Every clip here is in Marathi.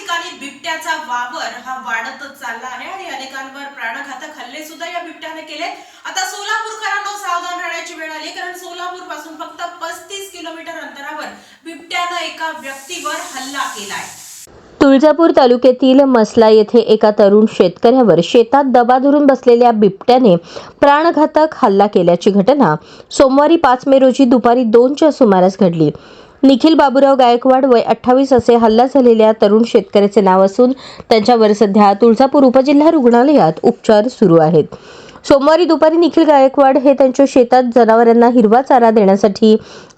ठिकाणी बिबट्याचा वावर हा वाढतच चालला आहे आणि अनेकांवर प्राणघातक हल्ले सुद्धा या बिबट्याने केले। आता सोलापूरकरांना सावधान राहण्याची वेळ आली, कारण सोलापूर पासून फक्त 35 किलोमीटर अंतरावर बिबट्याने एका व्यक्तीवर हल्ला केलाय। तुळजापूर तालुक्यातील मसला येथे एका तरुण शेतकऱ्यावर शेतात दबा धरून बसलेल्या बिबट्याने प्राणघातक हल्ला केल्याची घटना सोमवारी 5 मे रोजी दुपारी 2च्या सुमारास घडली। निखिल बाबूराव गायकवाड वय 28 असे हल्ला झालेल्या तरुण शेतकऱ्याचे नाव असून त्यांच्यावर सध्या तुळजापूर उपजिल्हा रुग्णालयात उपचार सुरू आहेत। सोमवारी दुपारी निखिल गायकवाड हे त्यांच्या शेतात जनावरांना हिरवा चारा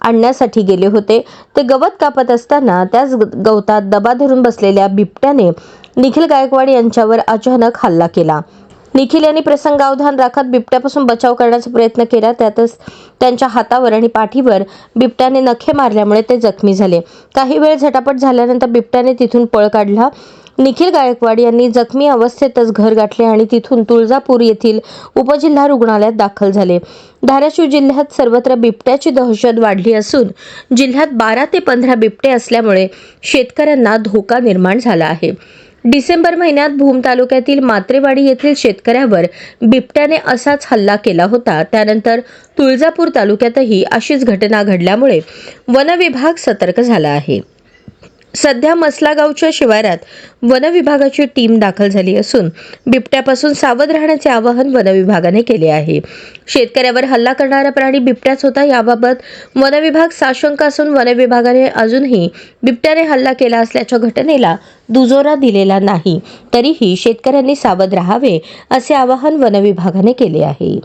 आणण्यासाठी गेले होते। ते गवत कापत असताना त्याच गवतात दबा धरून बसलेल्या बिबट्याने निखिल गायकवाड यांच्यावर अचानक हल्ला केला। निखिल यांनी प्रसंगावधान राखत बिबट्यापासून बचाव करण्याचा प्रयत्न केला, त्यातच त्यांच्या हातावर आणि पाठीवर बिबट्याने नखे मारल्यामुळे ते जखमी झाले। काही वेळ झटापट झाल्यानंतर बिबट्याने तिथून पळ काढला। निखिल गायकवाड यांनी जखमी अवस्थेतच घर गाठले आणि तिथून तुळजापूर येथील उपजिल्हा रुग्णालयात दाखल झाले। धाराशिव जिल्ह्यात सर्वत्र बिबट्याची दहशत वाढली असून जिल्ह्यात 12 ते 15 बिबटे असल्यामुळे शेतकऱ्यांना धोका निर्माण झाला आहे। डिसेंबर महिन्यात भूम तालुक्यातील मात्रेवाडी येथील शेतकऱ्यावर बिबट्याने असाच हल्ला केला होता। त्यानंतर तुळजापूर तालुक्यातही अशीच घटना घडल्यामुळे वनविभाग सतर्क झाला आहे। सध्या मसला गावच्या शिवारात वनविभागाची टीम दाखल झाली असून बिबट्यापासून सावध राहण्याचे आवाहन वनविभागाने केले आहे। शेतकऱ्यावर हल्ला करणारा प्राणी बिबट्याच होता याबाबत वनविभाग साशंक असून वनविभागाने अजूनही बिबट्याने हल्ला केला असल्याच्या घटनेला दुजोरा दिलेला नाही। तरीही शेतकऱ्यांनी सावध राहावे असे आवाहन वनविभागाने केले आहे।